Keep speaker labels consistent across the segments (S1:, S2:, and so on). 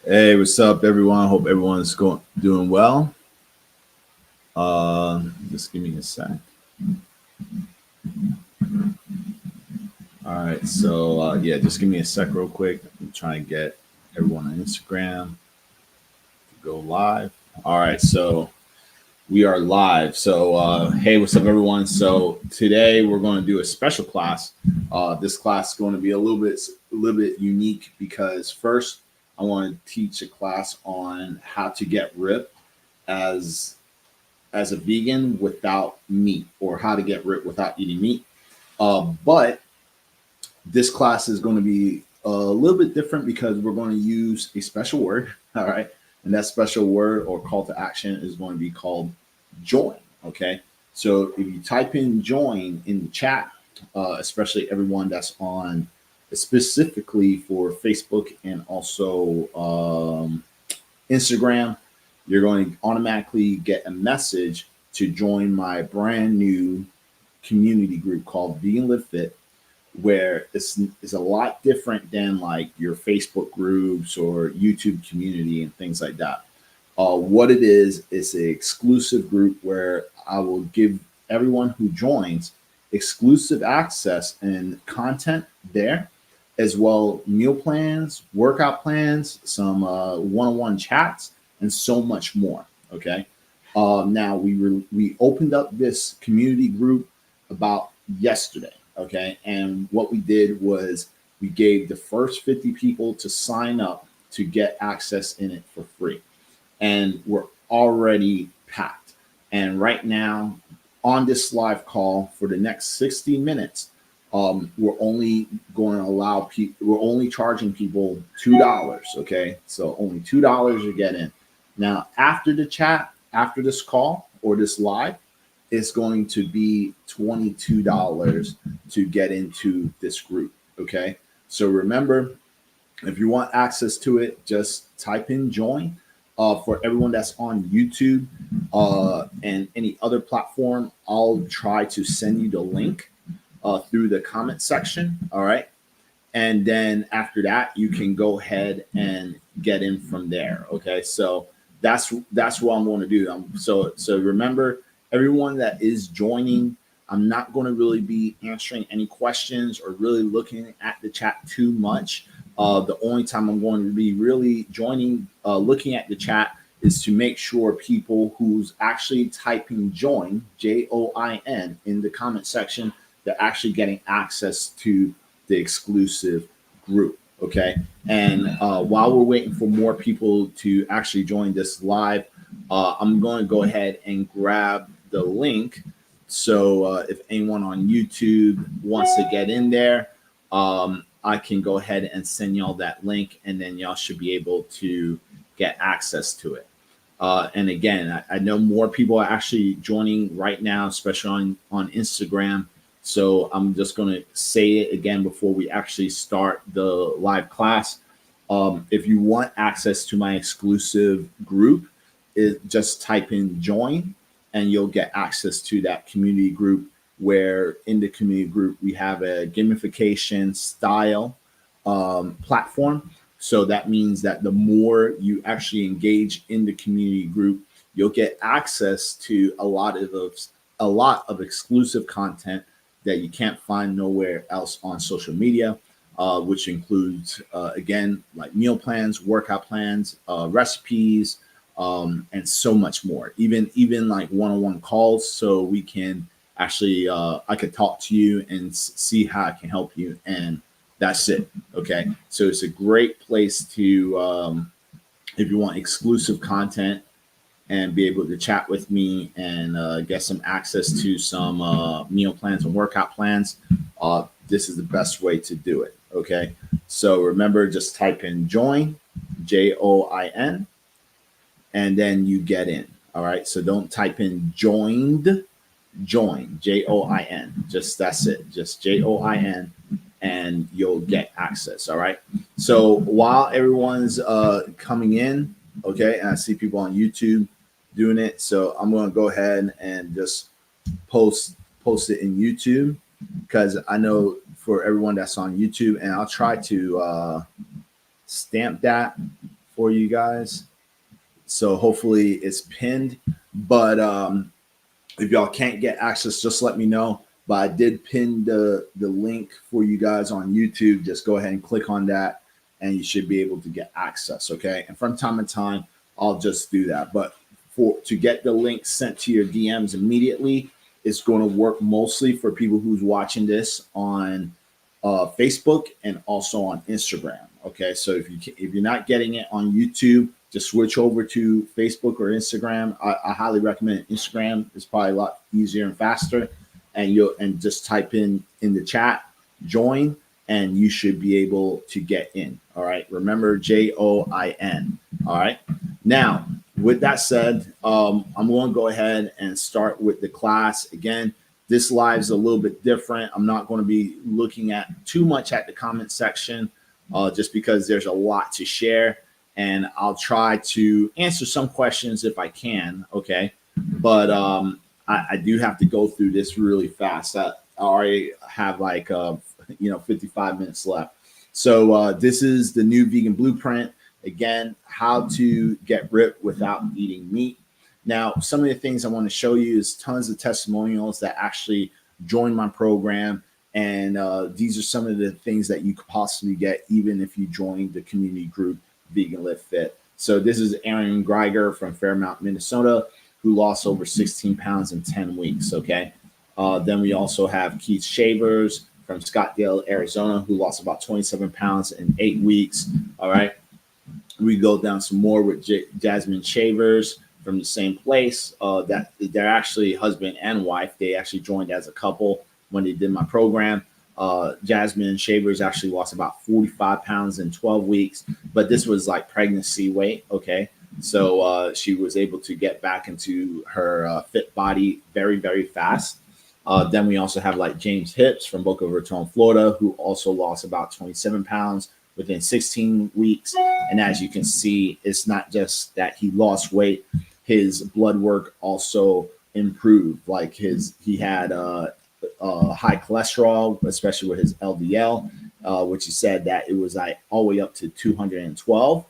S1: Hey, what's up, everyone? Hope everyone's doing well. Just give me a sec. All right, so yeah, just give me a sec, real quick. I'm trying to get everyone on Instagram to go live. All right, so we are live. So hey, what's up, everyone? So today we're going to do a special class. This class is going to be a little bit unique because first I want to teach a class on how to get ripped as as a vegan without meat, or how to get ripped without eating meat. But this class is going to be a little bit different because we're going to use a special word. All right. And that special word or call to action is going to be called join. Okay. So if you type in join in the chat, especially everyone that's on specifically for Facebook and also Instagram, you're going to automatically get a message to join my brand new community group called Vegan Live Fit, where it's a lot different than like your Facebook groups or YouTube community and things like that. What it is an exclusive group where I will give everyone who joins exclusive access and content there, as well meal plans, workout plans, some one-on-one chats, and so much more. Okay. Now we opened up this community group about yesterday. Okay, and what we did was we gave the first 50 people to sign up to get access in it for free, and we're already packed. And right now, on this live call for the next 60 minutes, we're only going to allow people. We're only charging people $2. Okay, so only $2 to get in. Now, after the chat, after this call or this live, it's going to be $22 to get into this group. Okay, so remember, if you want access to it, just type in join. For everyone that's on YouTube and any other platform, I'll try to send you the link through the comment section. All right. And then after that, you can go ahead and get in from there. Okay. So that's what I'm going to do. So remember, everyone that is joining, I'm not going to really be answering any questions or really looking at the chat too much. The only time I'm going to be really joining, looking at the chat, is to make sure people who's actually typing join, JOIN, in the comment section, they're actually getting access to the exclusive group. Okay. And while we're waiting for more people to actually join this live, I'm going to go ahead and grab the link. So if anyone on YouTube wants to get in there, I can go ahead and send y'all that link, and then y'all should be able to get access to it. And again, I know more people are actually joining right now, especially on Instagram. So I'm just going to say it again before we actually start the live class. If you want access to my exclusive group, just type in join and you'll get access to that community group, where in the community group we have a gamification style platform. So that means that the more you actually engage in the community group, you'll get access to a lot of exclusive content that you can't find nowhere else on social media, which includes again, like meal plans, workout plans, recipes, and so much more. Even like one-on-one calls, so we can actually I could talk to you and see how I can help you, and that's it. Okay, so it's a great place to if you want exclusive content and be able to chat with me and get some access to some meal plans and workout plans. This is the best way to do it. Okay, so remember, just type in join, JOIN, and then you get in. All right, so don't type in joined, join, JOIN. Just that's it, just JOIN, and you'll get access. All right, so while everyone's coming in, okay, and I see people on YouTube doing it, so I'm going to go ahead and just post it in YouTube, because I know for everyone that's on YouTube, and I'll try to stamp that for you guys. So hopefully it's pinned. But if y'all can't get access, just let me know. But I did pin the link for you guys on YouTube. Just go ahead and click on that, and you should be able to get access. Okay. And from time to time, I'll just do that. But to get the link sent to your DMs immediately, it's going to work mostly for people who's watching this on Facebook and also on Instagram. Okay, so if you're not getting it on YouTube, just switch over to Facebook or Instagram. I highly recommend Instagram. It's probably a lot easier and faster. And just type in the chat, join, and you should be able to get in. All right. Remember JOIN. All right. Now, with that said, I'm going to go ahead and start with the class. Again, this live is a little bit different. I'm not going to be looking at too much at the comment section, just because there's a lot to share, and I'll try to answer some questions if I can. Okay. But I do have to go through this really fast. I already have like 55 minutes left. So this is the new vegan blueprint. Again, how to get ripped without eating meat. Now, some of the things I want to show you is tons of testimonials that actually joined my program. And these are some of the things that you could possibly get even if you join the community group Vegan Live Fit. So this is Aaron Greiger from Fairmount, Minnesota, who lost over 16 pounds in 10 weeks. Okay. Then we also have Keith Shavers from Scottsdale, Arizona, who lost about 27 pounds in 8 weeks. All right. We go down some more with Jasmine Shavers from the same place. That they're actually husband and wife. They actually joined as a couple when they did my program. Jasmine Shavers actually lost about 45 pounds in 12 weeks, but this was like pregnancy weight. Okay. So she was able to get back into her fit body very, very fast. Then we also have like James Hips from Boca Raton, Florida, who also lost about 27 pounds within 16 weeks. And as you can see, it's not just that he lost weight, his blood work also improved. Like he had high cholesterol, especially with his LDL, which he said that it was like all the way up to 212,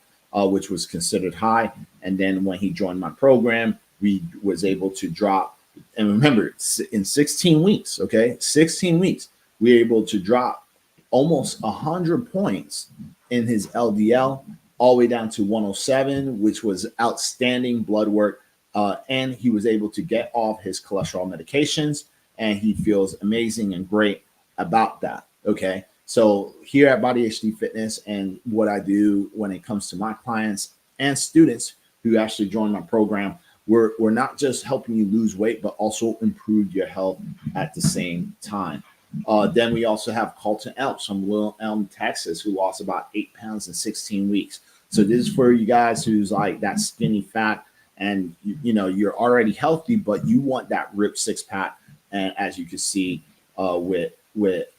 S1: which was considered high. And then when he joined my program, we was able to drop, and remember, in 16 weeks, okay, 16 weeks, we were able to drop almost 100 points in his LDL, all the way down to 107, which was outstanding blood work. And he was able to get off his cholesterol medications, and he feels amazing and great about that. Okay. So here at Body HD Fitness, and what I do when it comes to my clients and students who actually join my program, we're not just helping you lose weight, but also improve your health at the same time. Then we also have Colton Elps from Little Elm, Texas, who lost about 8 pounds in 16 weeks. So this is for you guys who's like that skinny fat, and you're already healthy, but you want that ripped six pack. And as you can see, with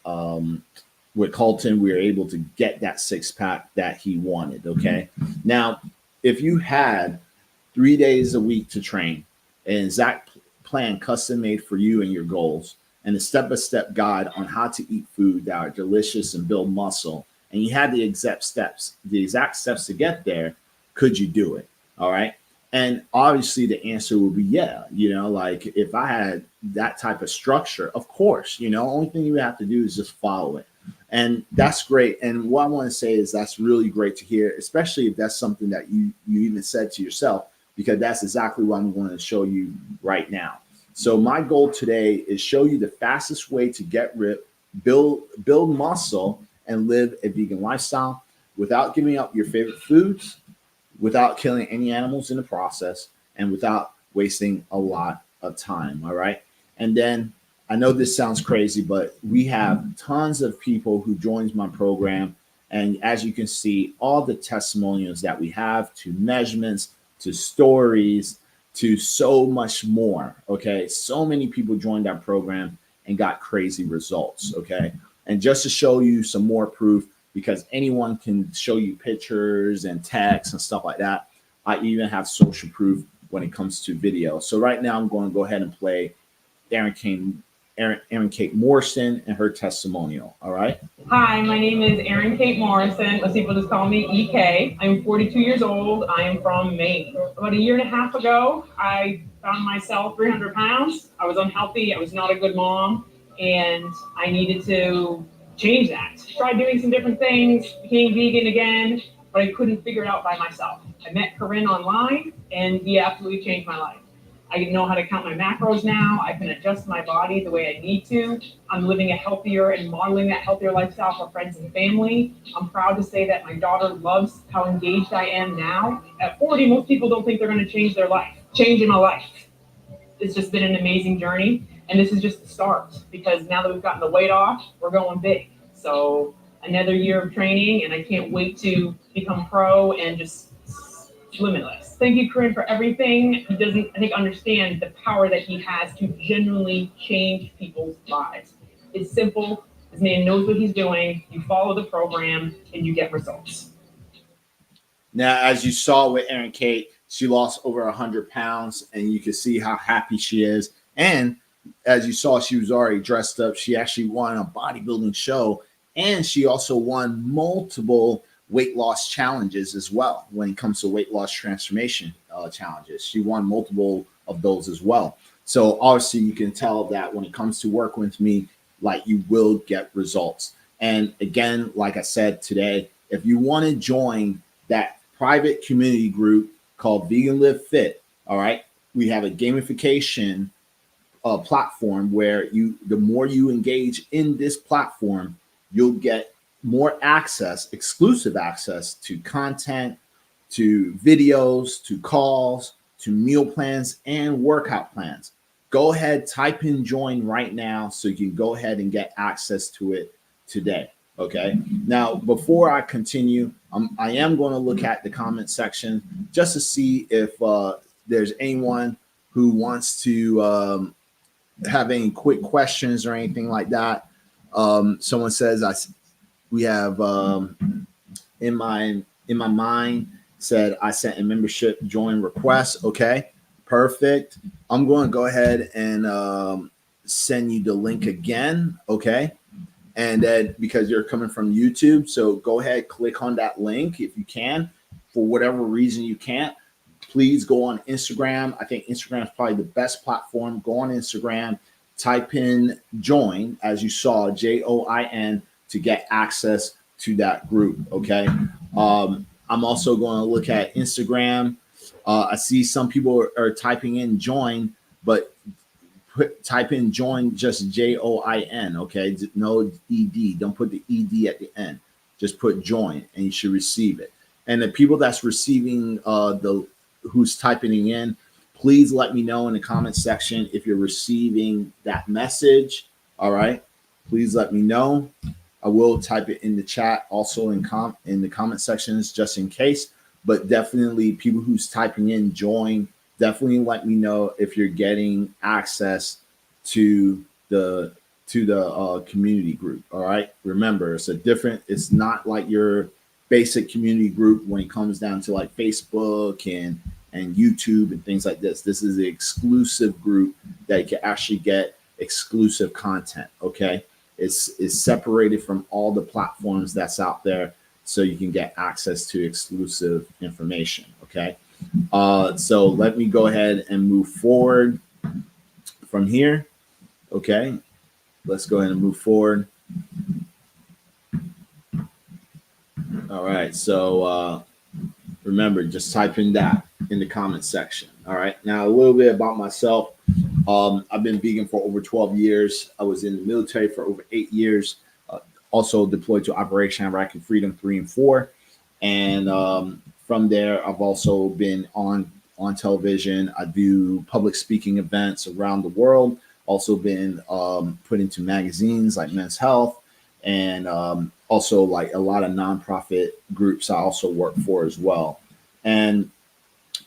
S1: Colton, we were able to get that six pack that he wanted. Okay. Now, if you had 3 days a week to train, an exact plan custom made for you and your goals, and a step-by-step guide on how to eat food that are delicious and build muscle, and you had the exact steps to get there, could you do it? All right. And obviously the answer would be yeah. Like if I had that type of structure, of course, only thing you have to do is just follow it. And that's great. And what I want to say is that's really great to hear, especially if that's something that you even said to yourself, because that's exactly what I'm going to show you right now. So my goal today is show you the fastest way to get ripped, build muscle, and live a vegan lifestyle without giving up your favorite foods, without killing any animals in the process, and without wasting a lot of time. All right. And then I know this sounds crazy, but we have tons of people who joins my program. And as you can see, all the testimonials that we have, to measurements, to stories, to so much more. Okay. So many people joined our program and got crazy results. Okay. And just to show you some more proof, because anyone can show you pictures and text and stuff like that, I even have social proof when it comes to video. So right now I'm going to go ahead and play Aaron Erin Kate Morrison and her testimonial. All right.
S2: Hi, my name is Erin Kate Morrison. Most people just call me EK. I'm 42 years old. I am from Maine. About a year and a half ago, I found myself 300 pounds. I was unhealthy. I was not a good mom, and I needed to change that. Tried doing some different things, became vegan again, but I couldn't figure it out by myself. I met Corinne online, and he absolutely changed my life. I know how to count my macros now. I can adjust my body the way I need to. I'm living a healthier and modeling that healthier lifestyle for friends and family. I'm proud to say that my daughter loves how engaged I am now. At 40, most people don't think they're going to change their life. Changing my life. It's just been an amazing journey. And this is just the start, because now that we've gotten the weight off, we're going big. So another year of training, and I can't wait to become pro and just limitless. Thank you, Corinne, for everything. He doesn't, I think, understand the power that he has to genuinely change people's lives. It's simple. This man knows what he's doing. You follow the program, and you get results.
S1: Now, as you saw with Erin Kate, she lost over 100 pounds, and you can see how happy she is. And as you saw, she was already dressed up. She actually won a bodybuilding show, and she also won multiple weight loss challenges as well. When it comes to weight loss transformation challenges, she won multiple of those as well. So obviously you can tell that when it comes to working with me, like, you will get results. And again, like I said today, if you want to join that private community group called Vegan Live Fit, all right, we have a gamification platform where the more you engage in this platform, you'll get more access, exclusive access to content, to videos, to calls, to meal plans, and workout plans. Go ahead, type in join right now so you can go ahead and get access to it today. Okay. Now, before I continue, I am going to look at the comment section just to see if there's anyone who wants to have any quick questions or anything like that. Someone says, we have in my mind said I sent a membership join request. Okay, perfect. I'm going to go ahead and send you the link again. Okay, and then because you're coming from YouTube, so go ahead, click on that link if you can. For whatever reason you can't, please go on Instagram. I think Instagram is probably the best platform. Go on Instagram, type in join, as you saw, JOIN, to get access to that group. Okay. I'm also going to look at Instagram. I see some people are typing in join, but type in join, just JOIN. Okay. No ED. Don't put the ED at the end. Just put join and you should receive it. And the people that's receiving who's typing in, please let me know in the comment section if you're receiving that message. All right. Please let me know. I will type it in the chat, also in the comment sections, just in case. But definitely, people who's typing in join, definitely let me know if you're getting access to the community group. All right. Remember, it's not like your basic community group when it comes down to like Facebook and YouTube and things like this. This is the exclusive group that you can actually get exclusive content. Okay. It's separated from all the platforms that's out there, so you can get access to exclusive information. Okay. So let me go ahead and move forward from here. Okay. Let's go ahead and move forward. All right. So remember, just type in that in the comment section. All right. Now, a little bit about myself. I've been vegan for over 12 years. I was in the military for over 8 years. Also deployed to Operation Iraqi Freedom 3 and 4. And from there, I've also been on television. I do public speaking events around the world. Also been put into magazines like Men's Health, and also like a lot of nonprofit groups I also work for as well. And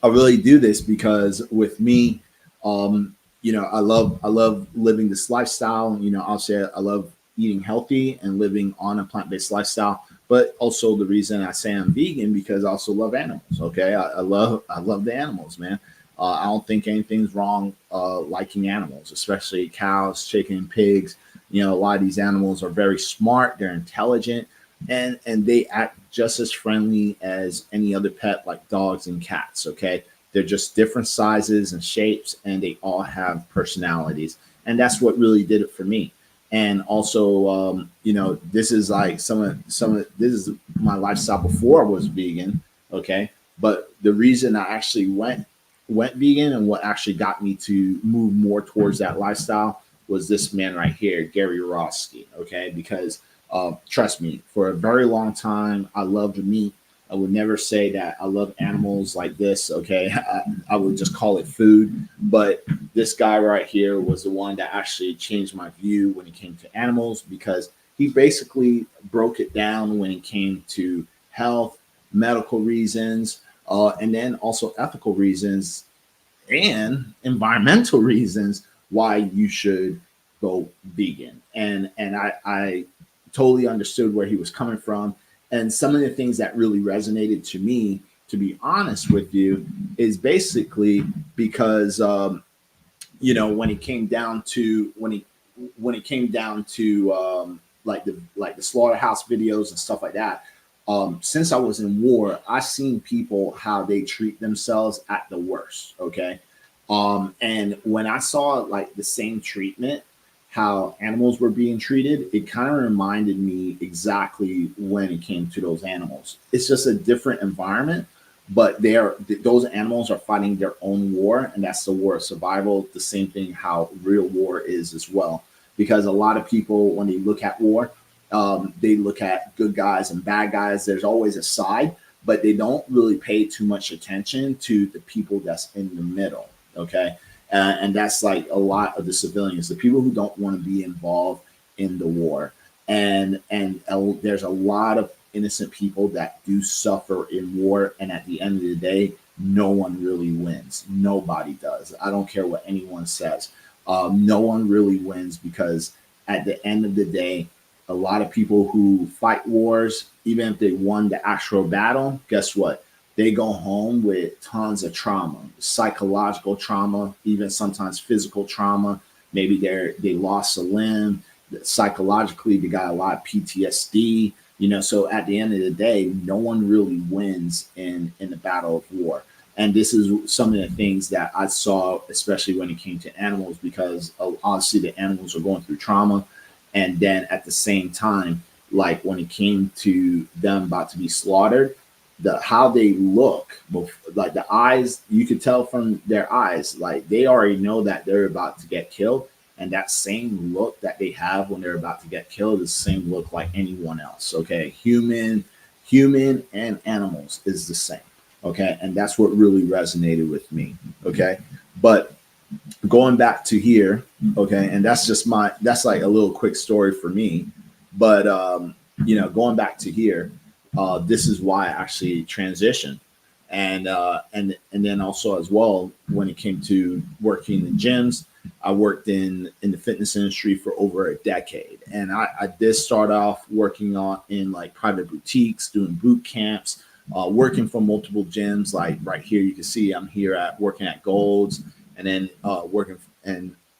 S1: I really do this because with me, I love living this lifestyle. I'll say I love eating healthy and living on a plant-based lifestyle. But also the reason I say I'm vegan, because I also love animals. Okay, I love the animals, man. I don't think anything's wrong liking animals, especially cows, chicken, pigs. You know, a lot of these animals are very smart, they're intelligent, and they act just as friendly as any other pet, like dogs and cats. Okay, they're just different sizes and shapes, and they all have personalities, and that's what really did it for me. And also, you know, this is like some of this is my lifestyle before I was vegan. Okay, but the reason I actually went vegan and what actually got me to move more towards that lifestyle was this man right here, Gary Roski. Okay, because trust me, for a very long time, I loved meat. I would never say that I love animals like this. Okay, I would just call it food. But this guy right here was the one that actually changed my view when it came to animals, because he basically broke it down when it came to health, medical reasons, and then also ethical reasons and environmental reasons why you should go vegan. And I totally understood where he was coming from. And some of the things that really resonated to me, to be honest with you, is basically because you know, when it came down to when it came down to like the slaughterhouse videos and stuff like that. Since I was in war, I seen people how they treat themselves at the worst. Okay, and when I saw like the same treatment, how animals were being treated, it kind of reminded me exactly when it came to those animals. It's just a different environment, but those animals are fighting their own war, and that's the war of survival. The same thing how real war is as well, because a lot of people, when they look at war, they look at good guys and bad guys. There's always a side, but they don't really pay too much attention to the people that's in the middle. Okay, and that's like a lot of the civilians, the people who don't want to be involved in the war, and there's a lot of innocent people that do suffer in war, and at the end of the day, no one really wins. Nobody does. I don't care what anyone says. No one really wins, because at the end of the day, a lot of people who fight wars, even if they won the actual battle, guess what? They go home with tons of trauma, psychological trauma, even sometimes physical trauma. Maybe they lost a limb. Psychologically, they got a lot of PTSD. You know, so at the end of the day, no one really wins in the battle of war. And this is some of the things that I saw, especially when it came to animals, because obviously the animals are going through trauma. And then at the same time, like when it came to them about to be slaughtered, the how they look, like the eyes, you could tell from their eyes, like they already know that they're about to get killed. And that same look that they have when they're about to get killed is the same look like anyone else. Okay, human and animals is the same. Okay, and that's what really resonated with me. Okay, but going back to here, okay, and that's like a little quick story for me. But you know, going back to here, this is why I actually transitioned. And then also as well, when it came to working in gyms, I worked in the fitness industry for over a decade. And I did start off working on in like private boutiques, doing boot camps, working for multiple gyms. Like right here, you can see I'm here at working at Gold's, and then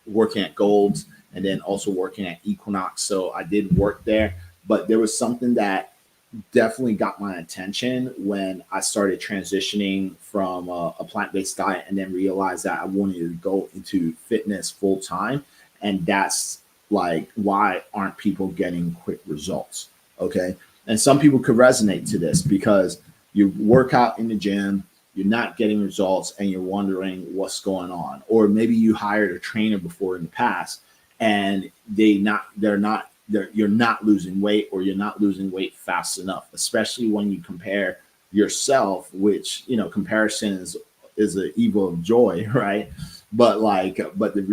S1: working at Gold's, and then also working at Equinox. So I did work there, but there was something that definitely got my attention when I started transitioning from a plant-based diet, and then realized that I wanted to go into fitness full time. And that's like, why aren't people getting quick results? Okay. And some people could resonate to this, because you work out in the gym, you're not getting results, and you're wondering what's going on. Or maybe you hired a trainer before in the past, and you're not losing weight, or you're not losing weight fast enough, especially when you compare yourself, which, you know, comparison is an evil of joy, right? But the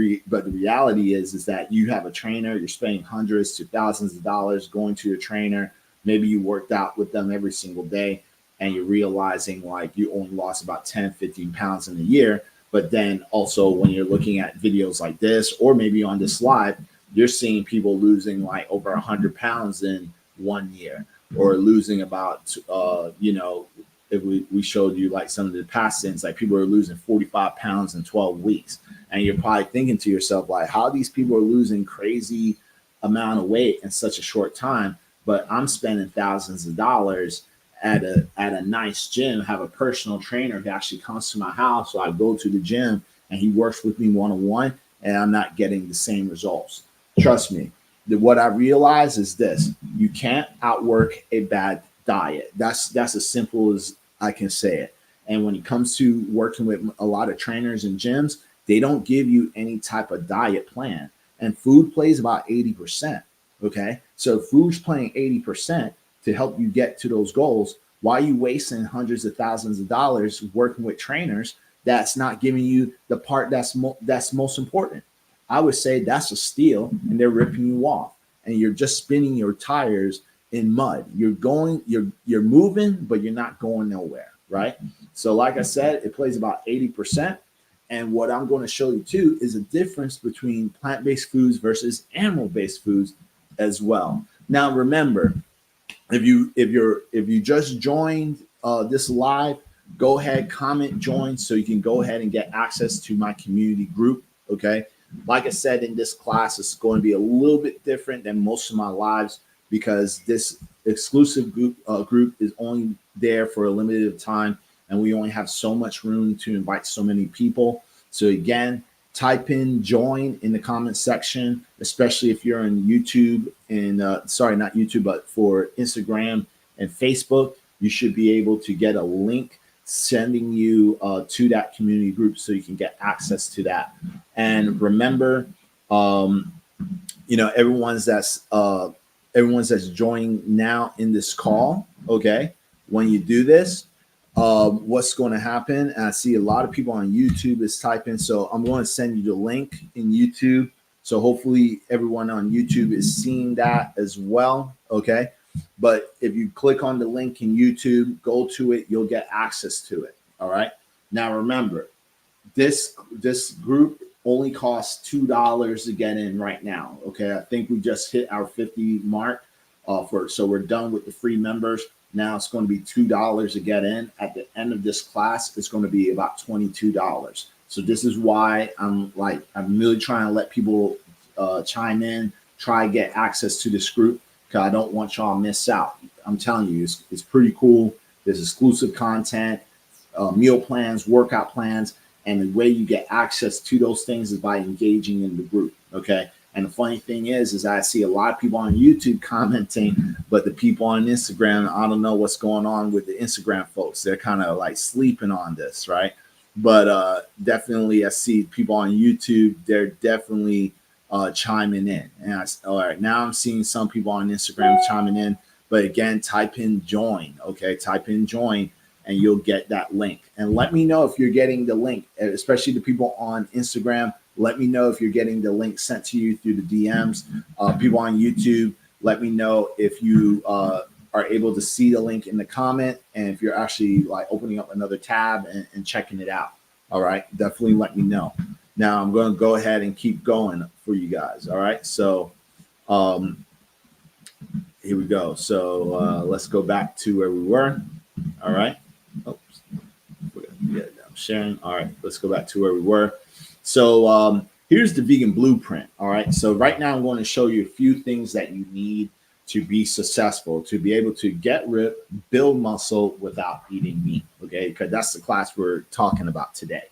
S1: reality is that you have a trainer, you're spending hundreds to thousands of dollars going to your trainer. Maybe you worked out with them every single day, and you're realizing like you only lost about 10, 15 pounds in a year. But then also, when you're looking at videos like this, or maybe on this live, you're seeing people losing like over 100 pounds in 1 year, or losing about, you know, if we showed you like some of the past things, like people are losing 45 pounds in 12 weeks. And you're probably thinking to yourself, like, how these people are losing crazy amount of weight in such a short time, but I'm spending thousands of dollars at a nice gym, have a personal trainer who actually comes to my house. So I go to the gym and he works with me one-on-one, and I'm not getting the same results. Trust me. What I realize is this: you can't outwork a bad diet. That's as simple as I can say it. And when it comes to working with a lot of trainers and gyms, they don't give you any type of diet plan. And food plays about 80%. Okay. So food's playing 80% to help you get to those goals. Why are you wasting hundreds of thousands of dollars working with trainers that's not giving you the part that's most important? I would say that's a steal, and they're ripping you off, and you're just spinning your tires in mud. You're moving, but you're not going nowhere, right? So, like I said, it plays about 80%. And what I'm going to show you too is a difference between plant-based foods versus animal-based foods as well. Now, remember, if you just joined this live, go ahead, comment, join, so you can go ahead and get access to my community group. Okay. Like I said, in this class, it's going to be a little bit different than most of my lives because this exclusive group is only there for a limited time, and we only have so much room to invite so many people. So again, type in join in the comment section, especially if you're on YouTube and sorry, not YouTube, but for Instagram and Facebook. You should be able to get a link sending you to that community group so you can get access to that. And remember, everyone's that's joining now in this call. Okay, when you do this, what's going to happen? And I see a lot of people on YouTube is typing, so I'm going to send you the link in YouTube. So hopefully everyone on YouTube is seeing that as well. Okay. But if you click on the link in YouTube, go to it, you'll get access to it. All right. Now remember, this group only costs $2 to get in right now. Okay. I think we just hit our 50 mark so we're done with the free members. Now it's going to be $2 to get in. At the end of this class, it's going to be about $22. So this is why I'm really trying to let people chime in, try to get access to this group, because I don't want y'all to miss out. I'm telling you, it's pretty cool. There's exclusive content, meal plans, workout plans, and the way you get access to those things is by engaging in the group. Okay. And the funny thing is I see a lot of people on YouTube commenting, but the people on Instagram, I don't know what's going on with the Instagram folks. They're kind of like sleeping on this, right? But definitely I see people on YouTube, they're definitely chiming in. And all right, now I'm seeing some people on Instagram chiming in, but again, type in join. Okay, type in join and you'll get that link. And let me know if you're getting the link, especially the people on Instagram. Let me know if you're getting the link sent to you through the DMs. People on YouTube, let me know if you are able to see the link in the comment, and if you're actually like opening up another tab and checking it out. All right, definitely let me know. Now I'm going to go ahead and keep going for you guys. All right, so here we go. So let's go back to where we were. All right. Oops. Yeah, I'm sharing. All right, let's go back to where we were. So here's the vegan blueprint. All right. So right now I'm going to show you a few things that you need to be successful, to be able to get ripped, build muscle without eating meat. Okay. Because that's the class we're talking about today.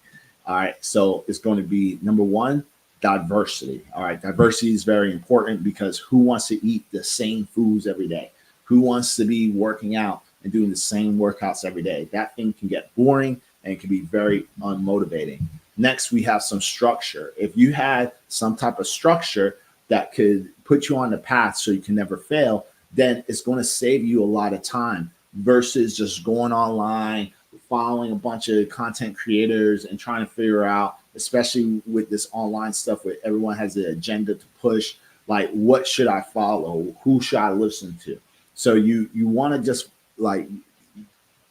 S1: All right. So it's going to be number one, diversity. All right. Diversity is very important because who wants to eat the same foods every day? Who wants to be working out and doing the same workouts every day? That thing can get boring and it can be very unmotivating. Next, we have some structure. If you had some type of structure that could put you on the path so you can never fail, then it's going to save you a lot of time versus just going online, following a bunch of content creators and trying to figure out, especially with this online stuff where everyone has an agenda to push, like what should I follow? Who should I listen to? So you want to just like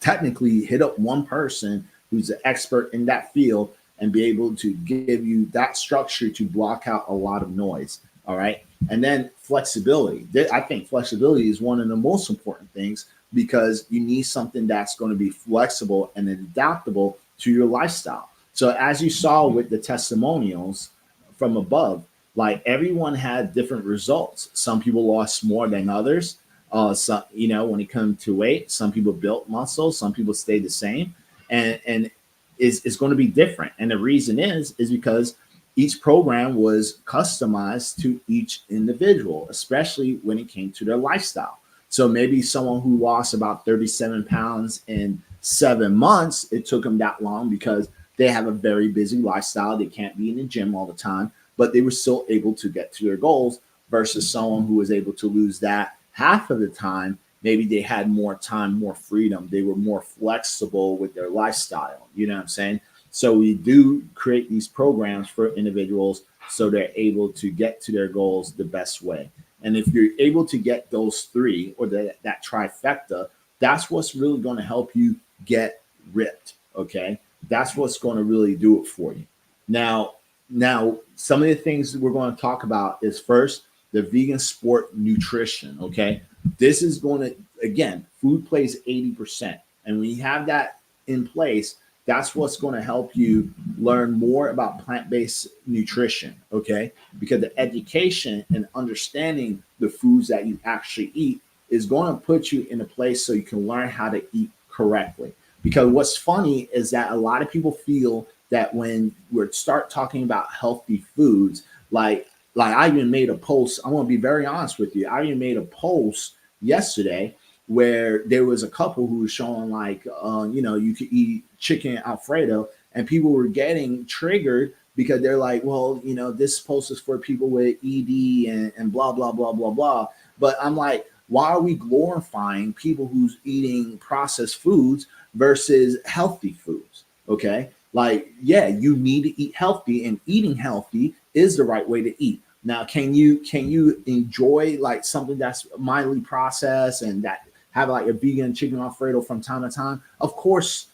S1: technically hit up one person who's an expert in that field and be able to give you that structure to block out a lot of noise. All right. And then flexibility. I think flexibility is one of the most important things because you need something that's going to be flexible and adaptable to your lifestyle. So as you saw with the testimonials from above, like everyone had different results. Some people lost more than others. Some, when it comes to weight, some people built muscle, some people stayed the same, and is going to be different. And the reason is because each program was customized to each individual, especially when it came to their lifestyle. So maybe someone who lost about 37 pounds in 7 months, it took them that long because they have a very busy lifestyle. They can't be in the gym all the time, but they were still able to get to their goals versus someone who was able to lose that half of the time. Maybe they had more time, more freedom. They were more flexible with their lifestyle. You know what I'm saying? So we do create these programs for individuals so they're able to get to their goals the best way. And if you're able to get those three or that trifecta, that's what's really going to help you get ripped. Okay. That's what's going to really do it for you. Now, some of the things we're going to talk about is first the vegan sport nutrition. Okay. This is going to, again, food plays 80%. And when you have that in place, that's what's going to help you learn more about plant-based nutrition, okay? Because the education and understanding the foods that you actually eat is going to put you in a place so you can learn how to eat correctly. Because what's funny is that a lot of people feel that when we start talking about healthy foods, like I even made a post. I want to be very honest with you. I even made a post yesterday where there was a couple who was showing like, you could eat chicken Alfredo, and people were getting triggered because they're like, well, this post is for people with ED and blah, blah, blah, blah, blah. But I'm like, why are we glorifying people who's eating processed foods versus healthy foods? Okay. Like, yeah, you need to eat healthy, and eating healthy is the right way to eat. Now, can you enjoy like something that's mildly processed and that have like a vegan chicken Alfredo from time to time? Of course,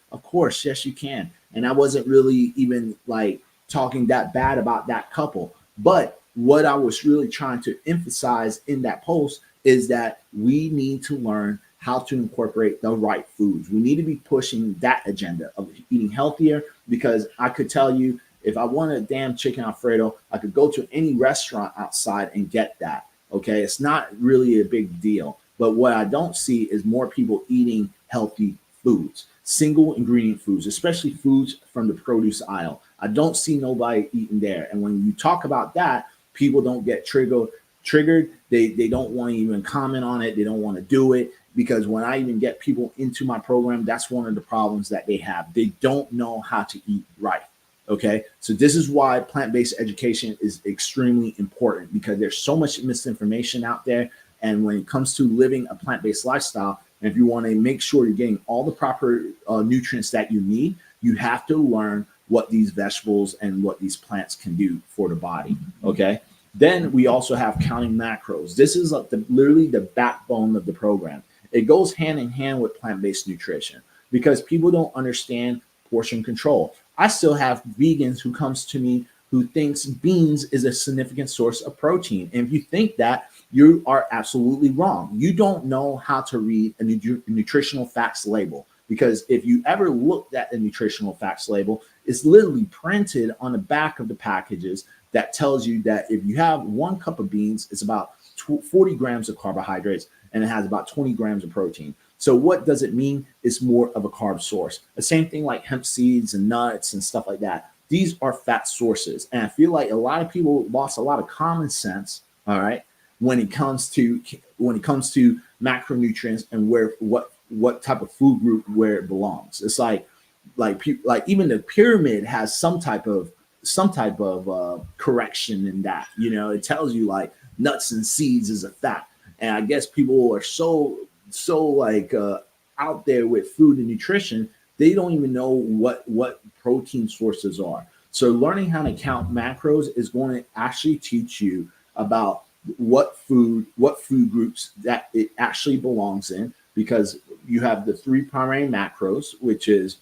S1: yes, you can. And I wasn't really even like talking that bad about that couple. But what I was really trying to emphasize in that post is that we need to learn how to incorporate the right foods. We need to be pushing that agenda of eating healthier, because I could tell you, if I want a damn chicken Alfredo, I could go to any restaurant outside and get that. Okay. It's not really a big deal. But what I don't see is more people eating healthy foods, single ingredient foods, especially foods from the produce aisle. I don't see nobody eating there. And when you talk about that, people don't get triggered. They don't want to even comment on it. They don't want to do it, because when I even get people into my program, that's one of the problems that they have. They don't know how to eat right. Okay. So this is why plant-based education is extremely important, because there's so much misinformation out there. And when it comes to living a plant-based lifestyle, and if you want to make sure you're getting all the proper nutrients that you need, you have to learn what these vegetables and what these plants can do for the body. Okay. Then we also have counting macros. This is like literally the backbone of the program. It goes hand in hand with plant-based nutrition, because people don't understand portion control. I still have vegans who comes to me who thinks beans is a significant source of protein. And if you think that, you are absolutely wrong. You don't know how to read a nutritional facts label, because if you ever looked at the nutritional facts label, it's literally printed on the back of the packages that tells you that if you have 1 cup of beans, it's about 40 grams of carbohydrates, and it has about 20 grams of protein. So what does it mean? It's more of a carb source. The same thing like hemp seeds and nuts and stuff like that. These are fat sources. And I feel like a lot of people lost a lot of common sense, all right, when it comes to macronutrients and what type of food group where it belongs. It's like even the pyramid has some type of correction in that. It tells you like nuts and seeds is a fat. And I guess people are so out there with food and nutrition, they don't even know what protein sources are. So learning how to count macros is going to actually teach you about what food groups that it actually belongs in, because you have the 3 primary macros, which is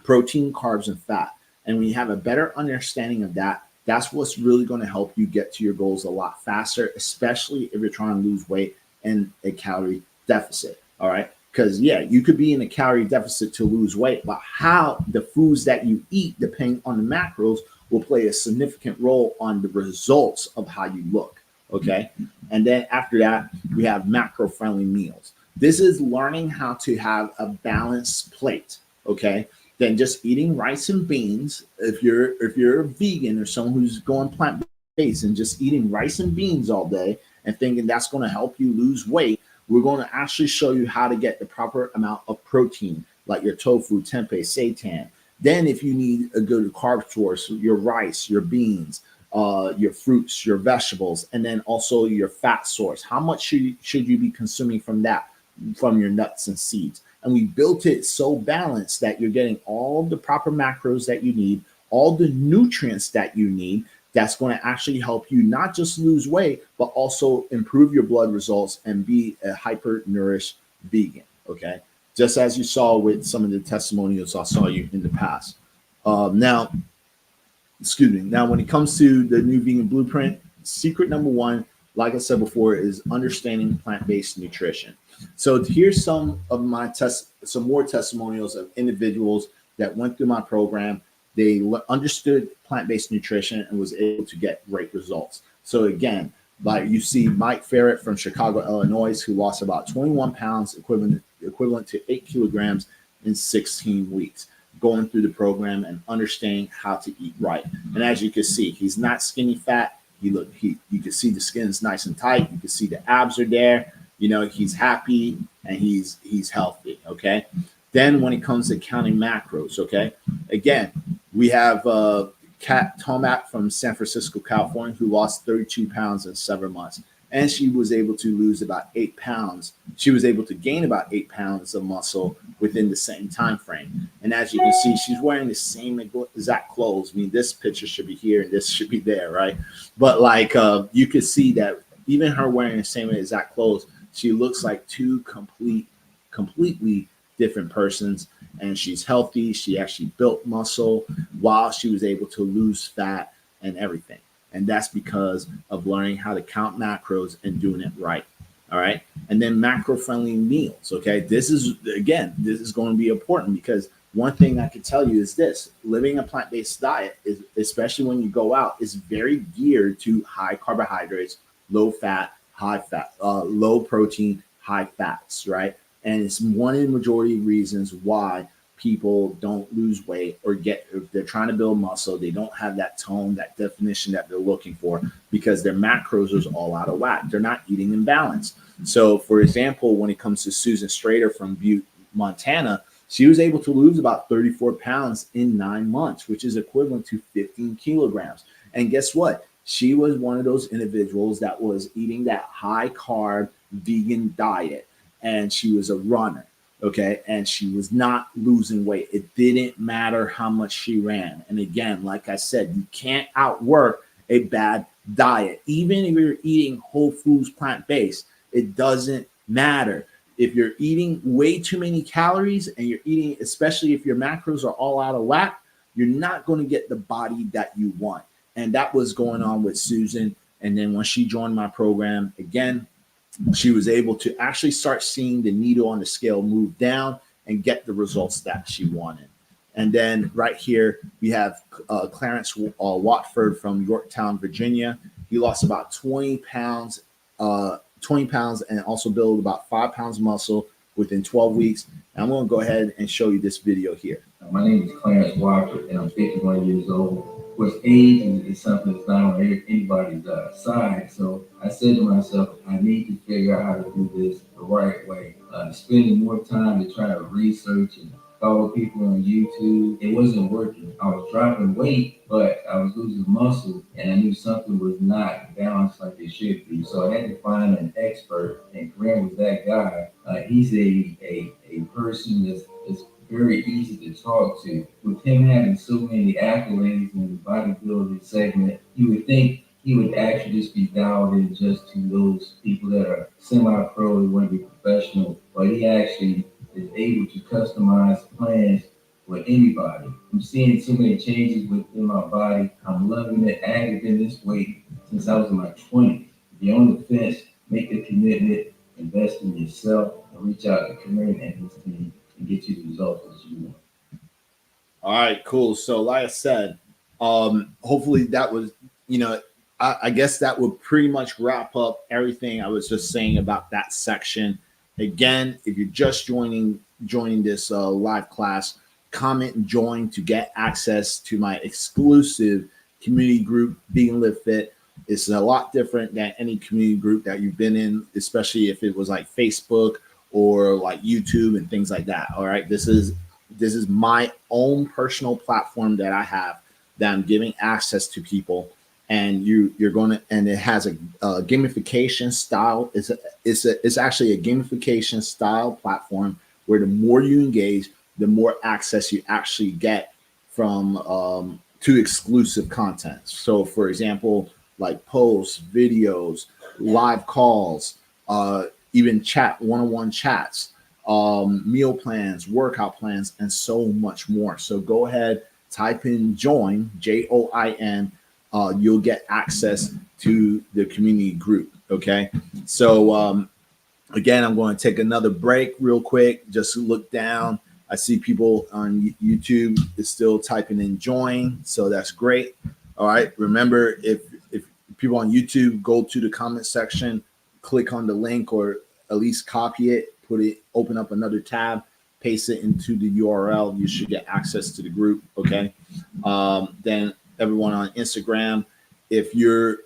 S1: protein, carbs, and fat. And when you have a better understanding of that, that's what's really going to help you get to your goals a lot faster, especially if you're trying to lose weight and a calorie deficit. All right. Because yeah, you could be in a calorie deficit to lose weight, but how the foods that you eat, depending on the macros, will play a significant role on the results of how you look. Okay. And then after that, we have macro friendly meals. This is learning how to have a balanced plate. Okay. Than just eating rice and beans. If you're a vegan or someone who's going plant based and just eating rice and beans all day and thinking that's going to help you lose weight, we're going to actually show you how to get the proper amount of protein, like your tofu, tempeh, seitan. Then, if you need a good carb source, your rice, your beans, your fruits, your vegetables, and then also your fat source. How much should you be consuming from that, from your nuts and seeds? And we built it so balanced that you're getting all the proper macros that you need, all the nutrients that you need, that's going to actually help you not just lose weight, but also improve your blood results and be a hyper nourished vegan. Okay. Just as you saw with some of the testimonials I saw you in the past. Now, excuse me. Now, when it comes to the new vegan blueprint, secret number one, like I said before, is understanding plant-based nutrition. So here's some more testimonials of individuals that went through my program. They understood plant-based nutrition and was able to get great results. So again, like you see Mike Ferret from Chicago, Illinois, who lost about 21 pounds, equivalent to 8 kilograms in 16 weeks, going through the program and understanding how to eat right. And as you can see, he's not skinny fat. You can see the skin is nice and tight. You can see the abs are there. He's happy and he's healthy. Okay. Then when it comes to counting macros, okay, again, we have Kat Tomac from San Francisco, California, who lost 32 pounds in 7 months. And she was able to lose about 8 pounds. She was able to gain about 8 pounds of muscle within the same time frame. And as you can see, she's wearing the same exact clothes. I mean, this picture should be here and this should be there, right? But you can see that even her wearing the same exact clothes, she looks like two completely different persons. And she's healthy. She actually built muscle while she was able to lose fat and everything. And that's because of learning how to count macros and doing it right. All right. And then macro friendly meals. Okay. This is going to be important because one thing I could tell you is this: living a plant based diet, is, especially when you go out, is very geared to high carbohydrates, low fat, low protein, high fats. Right. And it's one in the majority of reasons why people don't lose weight or if they're trying to build muscle, they don't have that tone, that definition that they're looking for because their macros is all out of whack. They're not eating in balance. So for example, when it comes to Susan Strader from Butte, Montana, she was able to lose about 34 pounds in 9 months, which is equivalent to 15 kilograms. And guess what? She was one of those individuals that was eating that high carb vegan diet, and she was a runner. Okay. And she was not losing weight. It didn't matter how much she ran. And again, like I said, you can't outwork a bad diet. Even if you're eating whole foods, plant-based, it doesn't matter. If you're eating way too many calories and you're eating, especially if your macros are all out of whack, you're not going to get the body that you want. And that was going on with Susan. And then when she joined my program, again, she was able to actually start seeing the needle on the scale move down and get the results that she wanted. And then right here, we have Clarence Watford from Yorktown, Virginia. He lost about 20 pounds and also built about 5 pounds of muscle within 12 weeks. And I'm going to go ahead and show you this video here.
S3: My name is Clarence Watford, and I'm 51 years old. Of course, age is something that's not on anybody's side. So I said to myself, I need to figure out how to do this the right way. Spending more time to try to research and follow people on YouTube, it wasn't working. I was dropping weight, but I was losing muscle, and I knew something was not balanced like it should be. So I had to find an expert, and Grant was that guy. He's a person that's very easy to talk to. With him having so many accolades in the bodybuilding segment, you would think he would actually just be dialed in just to those people that are semi-pro and want to be professional, but he actually is able to customize plans for anybody. I'm seeing so many changes within my body. I'm loving it. I haven't been this weight since I was in my 20s. Be on the fence, make the commitment, invest in yourself, reach out to Corinne and his team and get you the results that you want.
S1: All right, cool. So, like I said, hopefully that was, I guess that would pretty much wrap up everything I was just saying about that section. Again, if you're just joining this live class, comment and join to get access to my exclusive community group, Be and Live Fit. It's a lot different than any community group that you've been in, especially if it was like Facebook or like YouTube and things like that. All right, this is my own personal platform that I have that I'm giving access to people, and you're going to, and it has a gamification style. It's actually a gamification style platform where the more you engage, the more access you actually get from to exclusive content. So, for example, like posts, videos, live calls, even chat, one-on-one chats, meal plans, workout plans, and so much more. So go ahead, type in join, JOIN. You'll get access to the community group. Okay. So again, I'm going to take another break real quick. Just look down. I see people on YouTube is still typing in join. So that's great. All right. Remember, if people on YouTube, go to the comment section, click on the link, or at least copy it, open up another tab, paste it into the URL. You should get access to the group. Okay. Then everyone on Instagram, if you're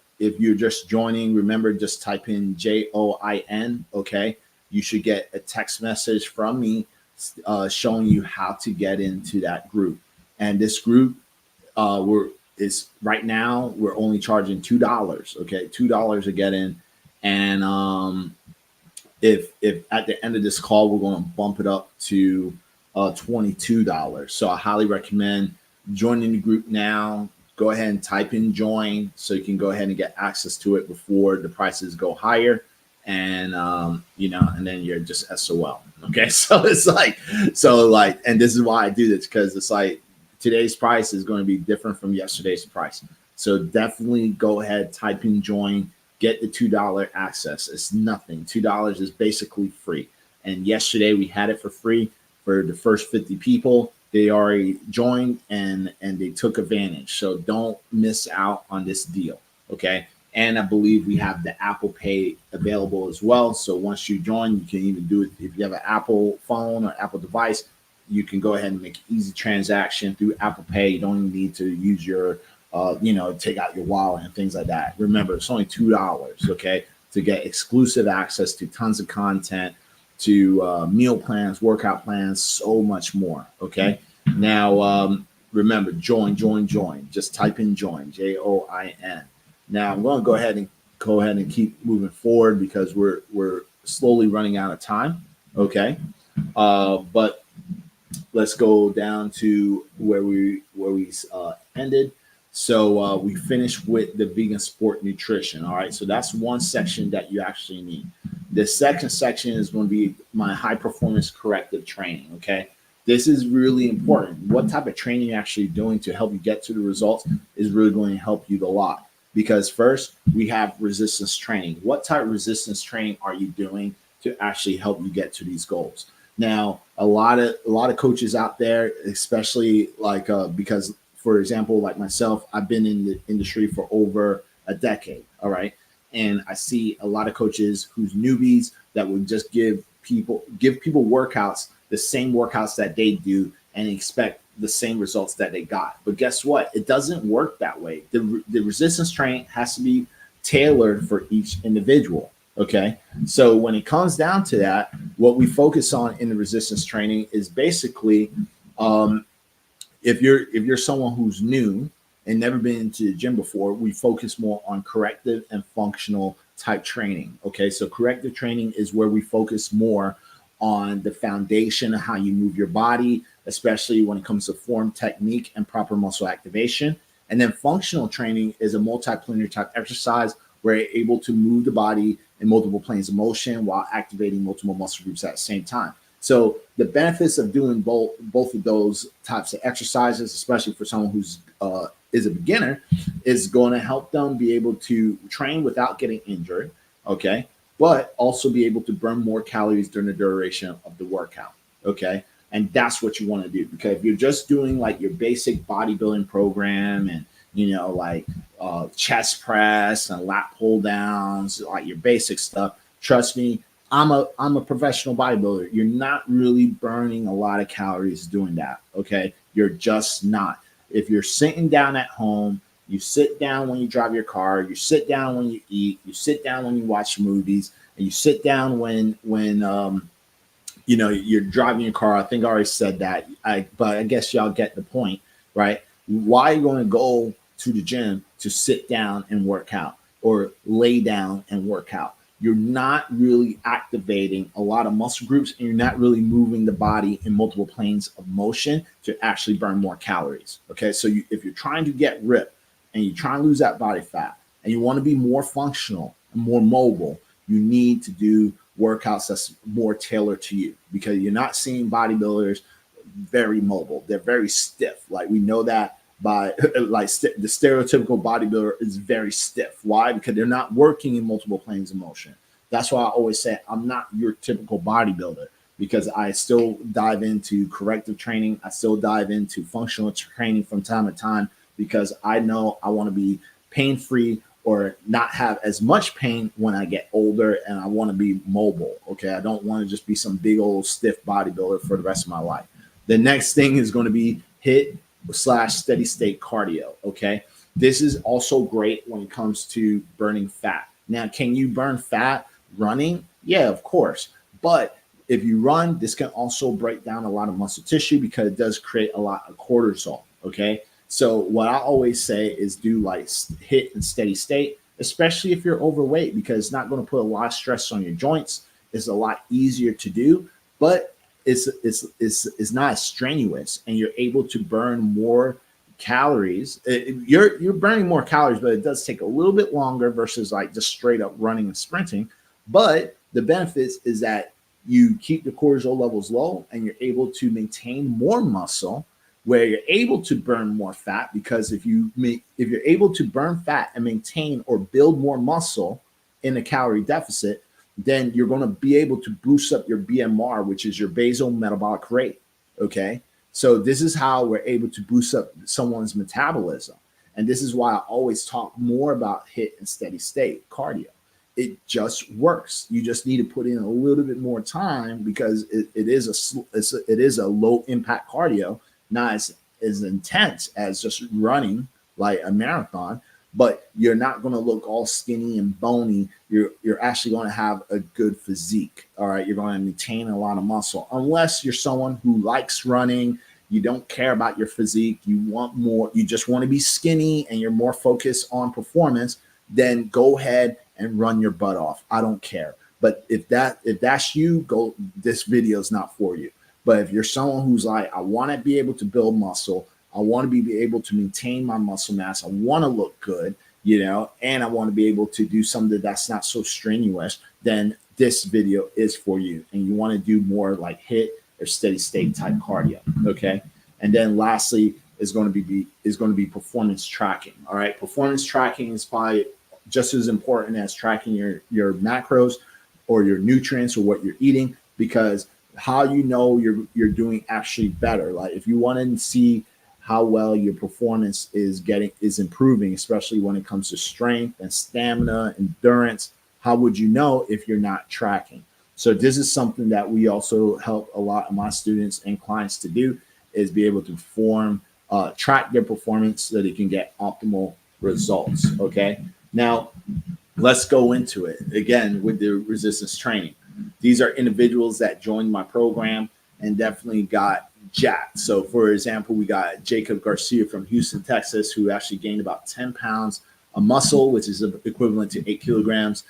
S1: just joining, remember, just type in JOIN. Okay. You should get a text message from me showing you how to get into that group. And this group, right now we're only charging $2. Okay. $2 to get in. And if at the end of this call, we're going to bump it up to $22. So I highly recommend joining the group now. Go ahead and type in join so you can go ahead and get access to it before the prices go higher. And, and then you're just SOL. Okay. So it's like, and this is why I do this, because it's like today's price is going to be different from yesterday's price. So definitely go ahead, type in join, get the $2 access. It's nothing. $2 is basically free. And yesterday we had it for free for the first 50 people. They already joined and they took advantage. So don't miss out on this deal. Okay. And I believe we have the Apple Pay available as well. So once you join, you can even do it. If you have an Apple phone or Apple device, you can go ahead and make an easy transaction through Apple Pay. You don't even need to use your take out your wallet and things like that. Remember, it's only $2, okay, to get exclusive access to tons of content, to meal plans, workout plans, so much more. Okay. Now, remember, join. Just type in join, JOIN. Now I'm going to go ahead and keep moving forward because we're slowly running out of time. Okay. But let's go down to where we ended. So we finished with the vegan sport nutrition. All right. So that's one section that you actually need. The second section is going to be my high performance corrective training. Okay. This is really important. What type of training you're actually doing to help you get to the results is really going to help you a lot. Because first, we have resistance training. What type of resistance training are you doing to actually help you get to these goals? Now, a lot of coaches out there, especially like because, for example, like myself, I've been in the industry for over a decade. All right. And I see a lot of coaches who's newbies that would just give people workouts, the same workouts that they do, and expect the same results that they got. But guess what? It doesn't work that way. The resistance training has to be tailored for each individual. Okay. So when it comes down to that, what we focus on in the resistance training is basically, if you're someone who's new and never been into the gym before, we focus more on corrective and functional type training. Okay. So corrective training is where we focus more on the foundation of how you move your body, especially when it comes to form, technique, and proper muscle activation. And then functional training is a multiplanar type exercise where you're able to move the body in multiple planes of motion while activating multiple muscle groups at the same time. So the benefits of doing both of those types of exercises, especially for someone who's is a beginner, is going to help them be able to train without getting injured. Okay. but also be able to burn more calories during the duration of the workout. Okay. And that's what you want to do, because if you're just doing like your basic bodybuilding program and, like chest press and lat pull downs, like your basic stuff, trust me, I'm a professional bodybuilder. You're not really burning a lot of calories doing that. Okay. You're just not. If you're sitting down at home, you sit down when you drive your car, you sit down when you eat, you sit down when you watch movies, and you sit down when you're driving your car. I think I already said that. But I guess y'all get the point, right? Why are you going to go to the gym to sit down and work out or lay down and work out? You're not really activating a lot of muscle groups, and you're not really moving the body in multiple planes of motion to actually burn more calories. Okay, so if you're trying to get ripped and you're trying to lose that body fat and you want to be more functional and more mobile, you need to do workouts that's more tailored to you, because you're not seeing bodybuilders very mobile. They're very stiff. Like, we know that by the stereotypical bodybuilder is very stiff. Why? Because they're not working in multiple planes of motion. That's why I always say I'm not your typical bodybuilder, because I still dive into corrective training. I still dive into functional training from time to time, because I know I want to be pain-free or not have as much pain when I get older, and I want to be mobile. Okay. I don't want to just be some big old stiff bodybuilder for the rest of my life. The next thing is going to be HIIT/steady state cardio. Okay. This is also great when it comes to burning fat. Now, can you burn fat running? Yeah, of course. But if you run, this can also break down a lot of muscle tissue, because it does create a lot of cortisol. Okay. So what I always say is do like HIIT and steady state, especially if you're overweight, because it's not going to put a lot of stress on your joints. It's a lot easier to do, but it's not as strenuous, and you're able to burn more calories. You're burning more calories, but it does take a little bit longer versus like just straight up running and sprinting. But the benefits is that you keep the cortisol levels low, and you're able to maintain more muscle, where you're able to burn more fat, because if you're able to burn fat and maintain or build more muscle in a calorie deficit, then you're going to be able to boost up your BMR, which is your basal metabolic rate. Okay. So this is how we're able to boost up someone's metabolism. And this is why I always talk more about HIIT and steady state cardio. It just works. You just need to put in a little bit more time, because it is a low impact cardio, not as intense as just running like a marathon, but you're not going to look all skinny and bony. You're actually going to have a good physique. All right. You're going to maintain a lot of muscle, unless you're someone who likes running. You don't care about your physique. You want more. You just want to be skinny, and you're more focused on performance. Then go ahead and run your butt off. I don't care. But if that's you, go. This video is not for you. But if you're someone who's like, I want to be able to build muscle, I want to be able to maintain my muscle mass, I want to look good, and I want to be able to do something that's not so strenuous, then this video is for you. And you want to do more like HIIT or steady state type cardio. Okay. And then lastly is going to be performance tracking. All right. Performance tracking is probably just as important as tracking your macros or your nutrients or what you're eating, because how you're doing actually better. Like, if you want to see how well your performance is improving, especially when it comes to strength and stamina, endurance, how would you know if you're not tracking? So this is something that we also help a lot of my students and clients to do, is be able to track their performance so they can get optimal results. Okay. Now let's go into it again with the resistance training. These are individuals that joined my program and definitely got jacked. So for example, we got Jacob Garcia from Houston, Texas, who actually gained about 10 pounds of muscle, which is equivalent to 8 kilograms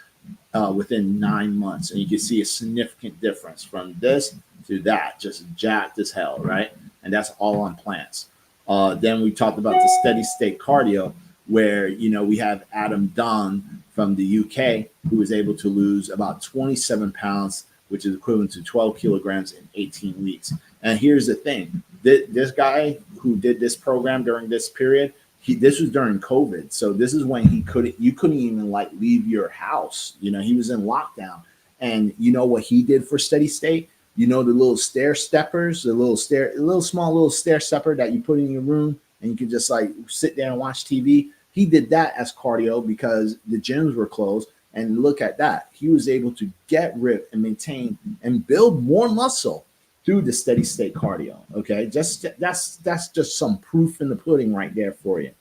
S1: within 9 months. And you can see a significant difference from this to that, just jacked as hell, right? And that's all on plants. Then we talked about the steady state cardio, where, we have Adam Dunn from the UK, who was able to lose about 27 pounds, which is equivalent to 12 kilograms in 18 weeks. And here's the thing, this guy who did this program during this period, this was during COVID. So this is when you couldn't even like leave your house. You know, he was in lockdown. And you know what he did for steady state? You know, the little stair steppers, the little small stair stepper that you put in your room and you can just like sit there and watch TV. He did that as cardio because the gyms were closed. And look at that. He was able to get ripped and maintain and build more muscle through the steady state cardio. Okay. That's just some proof in the pudding right there for you.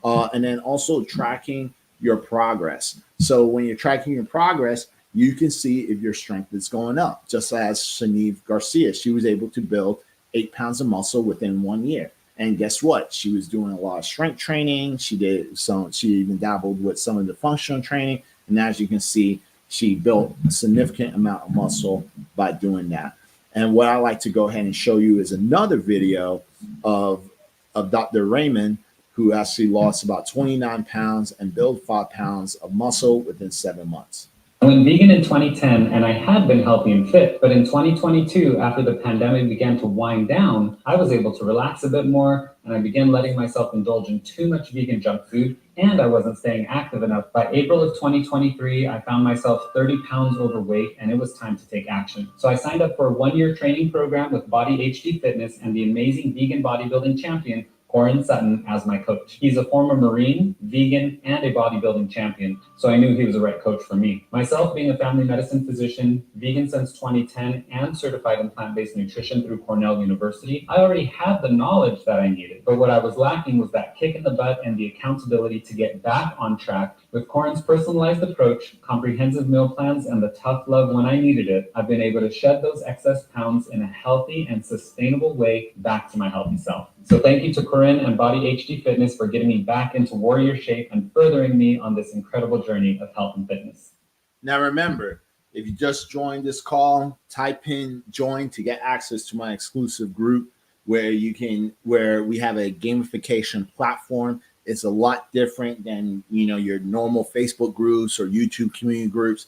S1: And then also tracking your progress. So when you're tracking your progress, you can see if your strength is going up. Just as Shanive Garcia, she was able to build 8 pounds of muscle within 1 year. And guess what? She was doing a lot of strength training. She even dabbled with some of the functional training. And as you can see, she built a significant amount of muscle by doing that. And what I like to go ahead and show you is another video of Dr. Raymond, who actually lost about 29 pounds and built 5 pounds of muscle within 7 months.
S4: I went vegan in 2010 and I had been healthy and fit, but in 2022, after the pandemic began to wind down, I was able to relax a bit more and I began letting myself indulge in too much vegan junk food and I wasn't staying active enough. By April of 2023, I found myself 30 pounds overweight and it was time to take action. So I signed up for a 1-year training program with Body HD Fitness and the amazing vegan bodybuilding champion, Corin Sutton, as my coach. He's a former Marine, vegan, and a bodybuilding champion, so I knew he was the right coach for me. Myself being a family medicine physician, vegan since 2010, and certified in plant-based nutrition through Cornell University, I already had the knowledge that I needed, but what I was lacking was that kick in the butt and the accountability to get back on track. With Corin's personalized approach, comprehensive meal plans, and the tough love when I needed it, I've been able to shed those excess pounds in a healthy and sustainable way back to my healthy self. So thank you to Corinne and Body HD Fitness for getting me back into warrior shape and furthering me on this incredible journey of health and fitness.
S1: Now remember, if you just joined this call, type in join to get access to my exclusive group where we have a gamification platform. It's a lot different than your normal Facebook groups or YouTube community groups.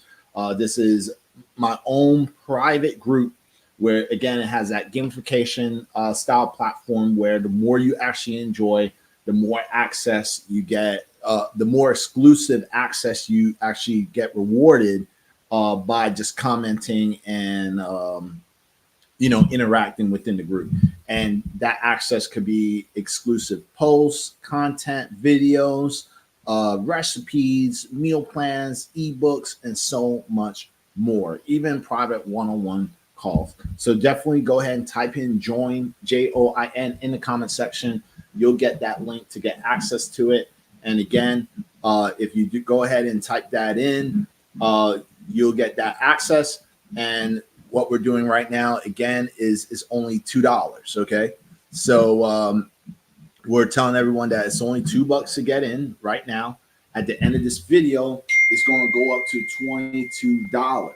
S1: This is my own private group where, again, it has that gamification style platform where the more you actually enjoy, the more access you get, the more exclusive access you actually get rewarded by just commenting and interacting within the group. And that access could be exclusive posts, content, videos, recipes, meal plans, ebooks, and so much more, even private one-on-one calls. So definitely go ahead and type in join, JOIN, in the comment section. You'll get that link to get access to it. And again, if you do go ahead and type that in, you'll get that access. And what we're doing right now, again, is only $2. Okay. So we're telling everyone that it's only $2 to get in right now. At the end of this video, it's going to go up to $22.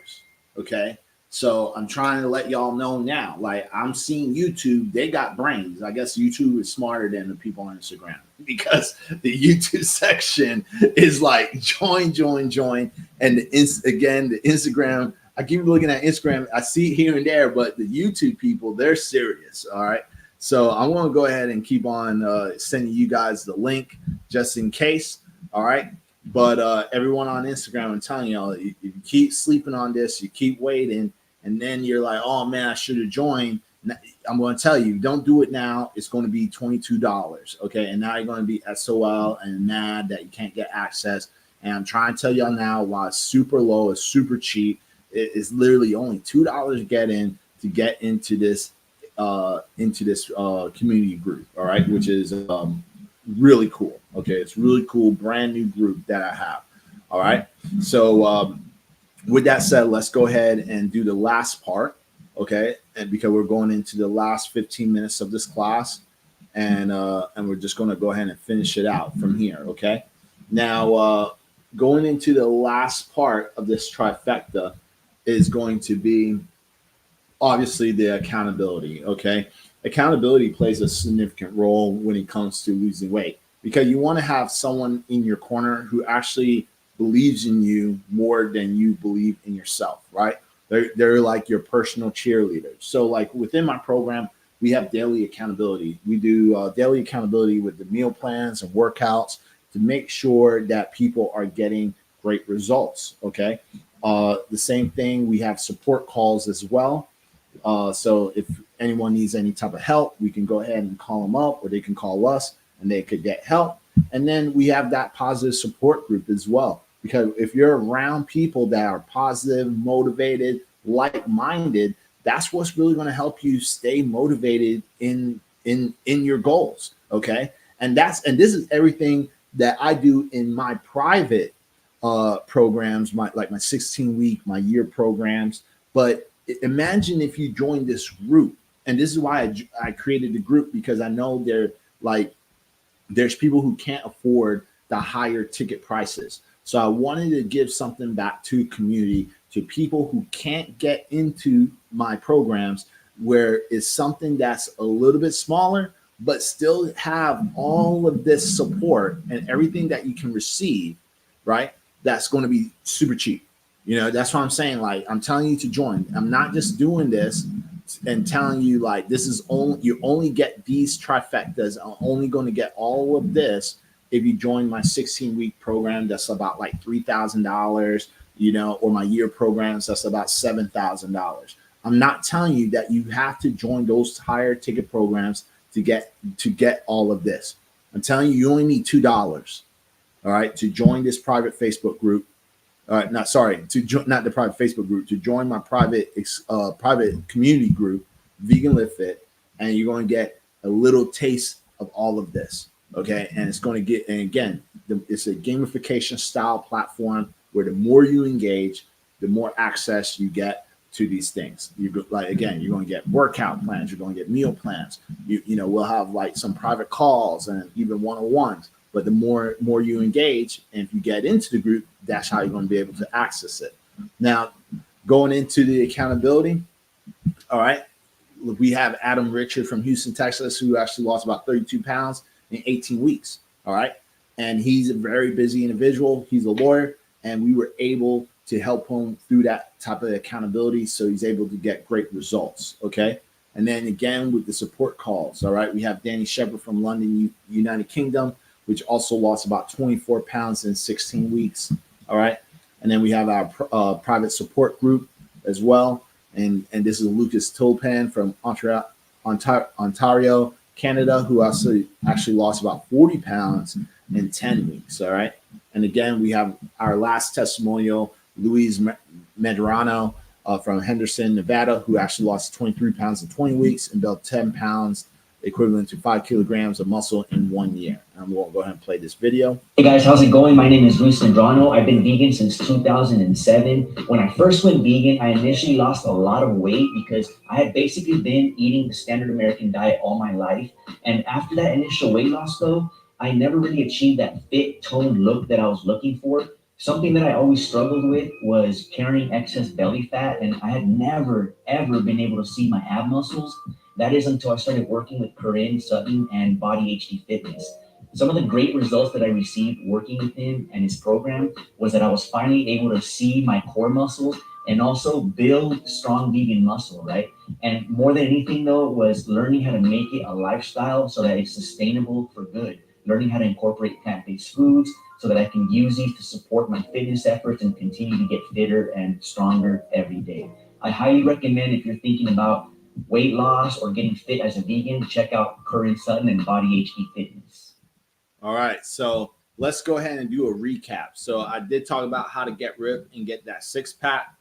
S1: Okay. So I'm trying to let y'all know now, like I'm seeing YouTube, they got brains. I guess YouTube is smarter than the people on Instagram because the YouTube section is like join. And the Instagram, I keep looking at Instagram. I see it here and there, but the YouTube people, they're serious. All right. So I'm going to go ahead and keep on sending you guys the link just in case. All right. But everyone on Instagram, I'm telling y'all, if you keep sleeping on this, you keep waiting, and then you're like, oh man, I should have joined. I'm going to tell you, don't do it now. It's going to be $22. Okay. And now you're going to be SOL and mad that you can't get access. And I'm trying to tell y'all now, while it's super low, it's super cheap. It's literally only $2 to get into this community group. All right. Which is really cool. Okay. It's really cool. Brand new group that I have. All right. So, with that said, let's go ahead and do the last part, okay? And because we're going into the last 15 minutes of this class, and we're just going to go ahead and finish it out from here, okay? Now, going into the last part of this trifecta is going to be obviously the accountability, okay? Accountability plays a significant role when it comes to losing weight because you want to have someone in your corner who actually believes in you more than you believe in yourself, right? They're like your personal cheerleaders. So like within my program, we have daily accountability. We do daily accountability with the meal plans and workouts to make sure that people are getting great results. Okay. The same thing, we have support calls as well. So if anyone needs any type of help, we can go ahead and call them up, or they can call us and they could get help. And then we have that positive support group as well. Because if you're around people that are positive, motivated, like-minded, that's what's really going to help you stay motivated in your goals. Okay. And this is everything that I do in my private programs, my 16-week, my year programs. But imagine if you join this group, and this is why I created the group, because I know there's people who can't afford the higher ticket prices. So I wanted to give something back to community, to people who can't get into my programs, where it's something that's a little bit smaller, but still have all of this support and everything that you can receive, right? That's going to be super cheap. You know, that's what I'm saying. Like, I'm telling you to join. I'm not just doing this and telling you like, this is only, you only get these trifectas. I'm only going to get all of this if you join my 16-week program. That's about like $3,000, you know, or my year programs, that's about $7,000. I'm not telling you that you have to join those higher ticket programs to get all of this. I'm telling you, you only need $2, all right, to join this private Facebook group. Not the private Facebook group, to join my private community group, Vegan Live Fit, and you're going to get a little taste of all of this. Okay, and it's going to get, and again, it's a gamification style platform where the more you engage, the more access you get to these things. You're going to get workout plans, you're going to get meal plans. You know, we'll have like some private calls and even one-on-ones. But the more you engage, and if you get into the group, that's how you're going to be able to access it. Now, going into the accountability, all right, we have Adam Richard from Houston, Texas, who actually lost about 32 pounds in 18 weeks, all right? And he's a very busy individual. He's a lawyer, and we were able to help him through that type of accountability, so he's able to get great results, okay? And then again, with the support calls, all right, we have Danny Shepard from London, United Kingdom, which also lost about 24 pounds in 16 weeks, all right? And then we have our private support group as well, and this is Lucas Tilpan from Ontario, Canada, who actually lost about 40 pounds in 10 weeks, all right? And again, we have our last testimonial, Louise Medrano from Henderson, Nevada, who actually lost 23 pounds in 20 weeks and built 10 pounds, equivalent to 5 kilograms of muscle in 1 year. And we'll go ahead and play this video.
S5: Hey guys, how's it going? My name is Luis Medrano. I've been vegan since 2007. When I first went vegan, I initially lost a lot of weight because I had basically been eating the standard American diet all my life. And after that initial weight loss though, I never really achieved that fit, toned look that I was looking for. Something that I always struggled with was carrying excess belly fat, and I had never, ever been able to see my ab muscles. That is until I started working with Corinne Sutton and Body HD Fitness. Some of the great results that I received working with him and his program was that I was finally able to see my core muscles and also build strong vegan muscle, right? And more than anything though, was learning how to make it a lifestyle so that it's sustainable for good. Learning how to incorporate plant-based foods so that I can use these to support my fitness efforts and continue to get fitter and stronger every day. I highly recommend, if you're thinking about weight loss or getting fit as a vegan, check out Corinne Sutton and Body HD Fitness.
S1: All right, so let's go ahead and do a recap. So I did talk about how to get ripped and get that six-pack,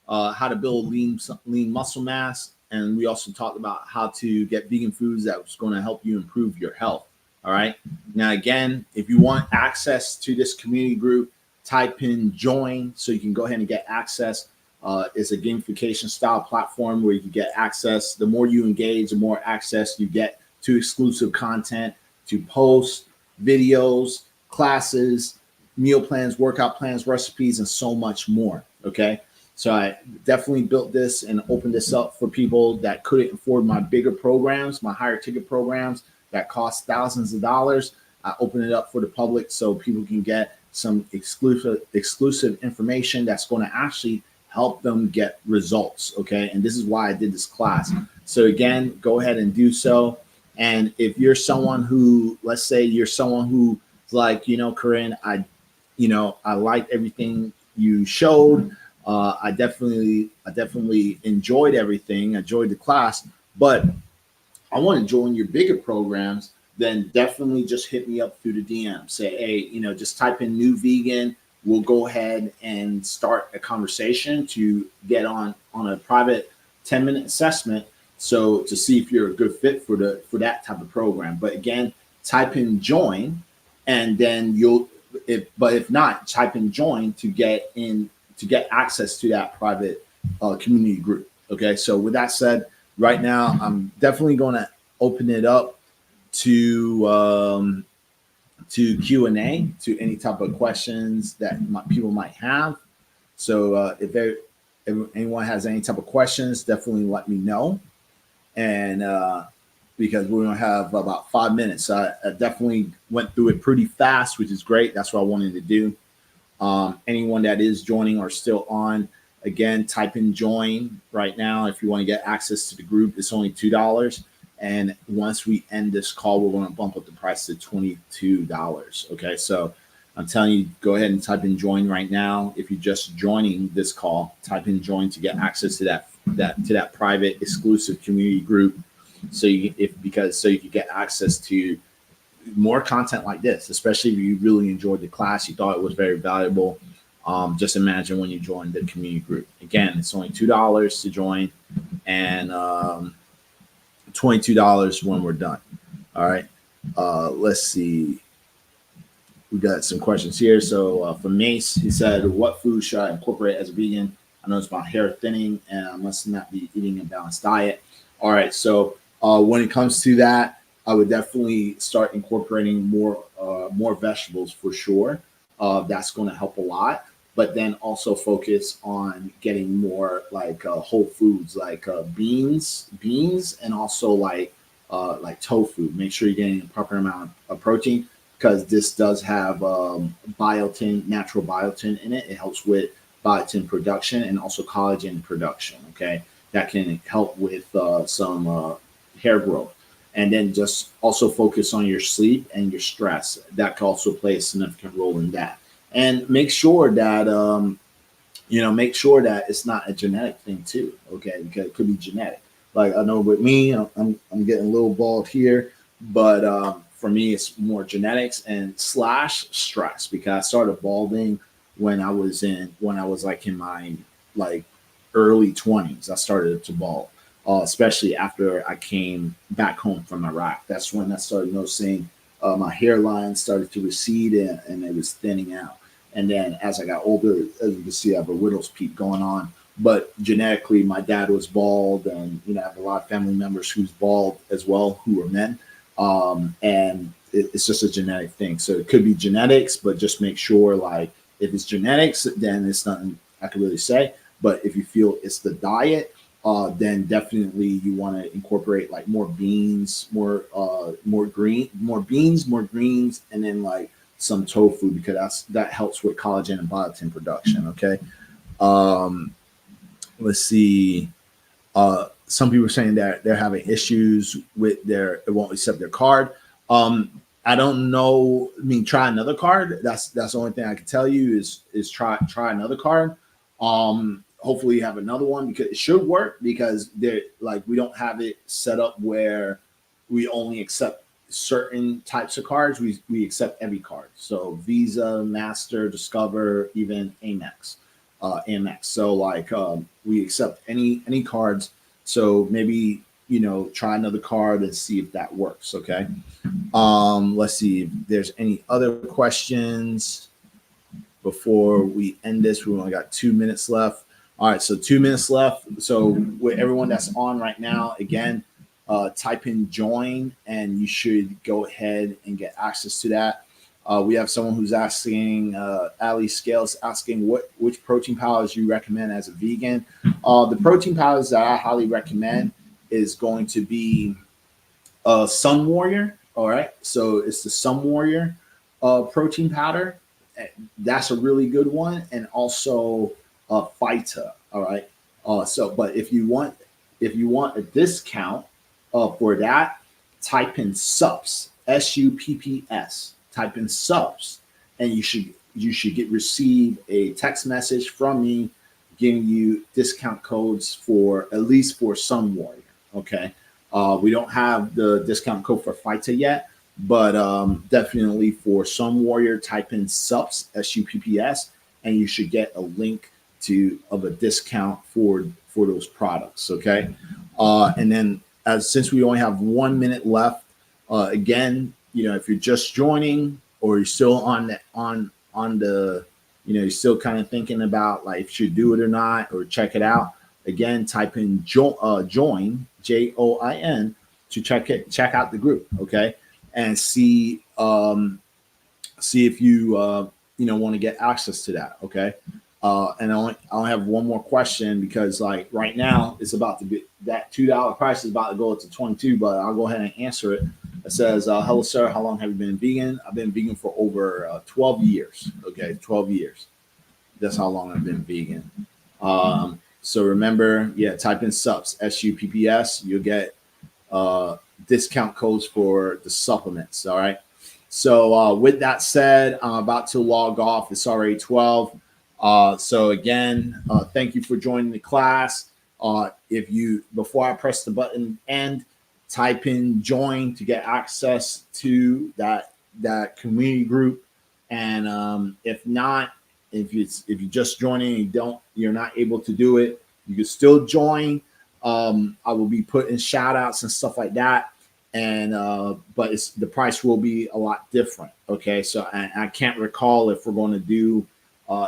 S1: how to build lean muscle mass, and we also talked about how to get vegan foods that was going to help you improve your health. All right. Now, again, if you want access to this community group, type in join so you can go ahead and get access. It's a gamification style platform where you can get access. The more you engage, the more access you get to exclusive content, to posts, videos, classes, meal plans, workout plans, recipes, and so much more. Okay. So I definitely built this and opened this up for people that couldn't afford my bigger programs, my higher ticket programs that cost thousands of dollars. I open it up for the public so people can get some exclusive information that's going to actually help them get results. Okay. And this is why I did this class. So again, go ahead and do so. And if you're someone who, let's say you're someone who's like, Corinne, I like everything you showed. I definitely enjoyed everything. I enjoyed the class, but I want to join your bigger programs. Then definitely just hit me up through the DM. Say, hey, just type in new vegan. We'll go ahead and start a conversation to get on a private 10-minute assessment. So to see if you're a good fit for that type of program. But again, type in join, and then if not, type in join to get access to that private community group. Okay. So with that said, right now I'm definitely going to open it up to Q&A, to any type of questions that people might have. So if anyone has any type of questions, definitely let me know. And because we're going to have about 5 minutes. So I definitely went through it pretty fast, which is great. That's what I wanted to do. Anyone that is joining or still on, again, type in join right now. If you want to get access to the group, it's only $2. And once we end this call, we're going to bump up the price to $22. Okay. So I'm telling you, go ahead and type in join right now. If you're just joining this call, type in join to get access to that private exclusive community group. So you can get access to more content like this, especially if you really enjoyed the class, you thought it was very valuable. Just imagine when you join the community group. Again, it's only $2 to join, and $22 when we're done. All right. Let's see. We got some questions here. So from Mace, he said, what food should I incorporate as a vegan? I know it's about hair thinning and I must not be eating a balanced diet. All right. So when it comes to that, I would definitely start incorporating more vegetables for sure. That's going to help a lot. But then also focus on getting more like whole foods, like beans, and also like tofu. Make sure you're getting a proper amount of protein, because this does have biotin, natural biotin in it. It helps with biotin production and also collagen production. Okay, that can help with some hair growth. And then just also focus on your sleep and your stress. That can also play a significant role in that. And make sure that it's not a genetic thing too. Okay, because it could be genetic. Like I know with me, I'm getting a little bald here, but for me, it's more genetics and / stress, because I started balding when I was like in my like early 20s. I started to bald. Especially after I came back home from Iraq. That's when I started noticing my hairline started to recede and it was thinning out. And then as I got older, as you can see, I have a widow's peak going on. But genetically, my dad was bald, and I have a lot of family members who's bald as well, who are men. And it's just a genetic thing. So it could be genetics, but just make sure, like, if it's genetics, then it's nothing I can really say. But if you feel it's the diet, then definitely you want to incorporate like more beans, more greens, and then like some tofu, because that helps with collagen and biotin production. Okay. Let's see. Some people are saying that they're having issues with it won't accept their card. I don't know. I mean, try another card. That's the only thing I can tell you is try another card. Hopefully you have another one, because it should work, because we don't have it set up where we only accept certain types of cards. We accept every card. So Visa, Master, Discover, even Amex. So we accept any cards. So maybe, try another card and see if that works. Okay. Let's see if there's any other questions before we end this. We only got 2 minutes left. All right, so 2 minutes left. So with everyone that's on right now, again, type in join, and you should go ahead and get access to that. We have someone who's asking, Ali Scales, asking which protein powders you recommend as a vegan. The protein powders that I highly recommend is going to be Sun Warrior. All right, so it's the Sun Warrior protein powder. That's a really good one, and also Phyta. All right. But if you want if you want a discount for that, type in subs, SUPPS. Type in subs, and you should receive a text message from me giving you discount codes for at least for Sun Warrior. Okay, we don't have the discount code for Fita yet, but definitely for Sun Warrior, type in subs, SUPPS, and you should get a link of a discount for those products. Okay, and then since we only have 1 minute left, again, if you're just joining or you're still on the you're still kind of thinking about like if you should do it or not or check it out. Again, type in join JOIN to check out the group. Okay, and see if you want to get access to that. Okay. And I only have one more question because like right now it's about to be that $2 price is about to go up to 22, but I'll go ahead and answer it. It says, hello, sir. How long have you been vegan? I've been vegan for over 12 years. Okay. 12 years. That's how long I've been vegan. So remember, type in subs, SUPPS. You'll get discount codes for the supplements. All right. So with that said, I'm about to log off. It's already 12. So again, thank you for joining the class. Before I press the button end, type in join to get access to that community group. And if not, if you're just joining and you're not able to do it, you can still join. I will be putting shout outs and stuff like that. And but the price will be a lot different. Okay, so I can't recall if we're going to do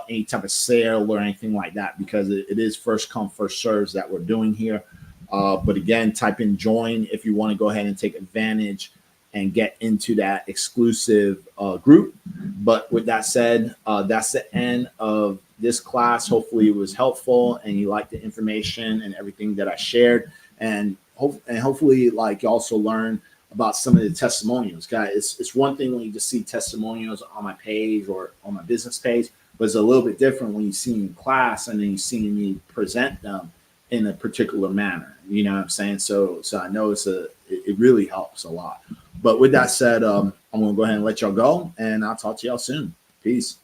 S1: any type of sale or anything like that because it is first come first serves that we're doing here. But again, type in join if you want to go ahead and take advantage and get into that exclusive group. But with that said, that's the end of this class. Hopefully it was helpful and you liked the information and everything that I shared. And hopefully like you also learn about some of the testimonials. Guys, it's one thing when you just see testimonials on my page or on my business page, but it's a little bit different when you see me in class and then you see me present them in a particular manner. You know what I'm saying? So I know it really helps a lot. But with that said, I'm going to go ahead and let y'all go, and I'll talk to y'all soon. Peace.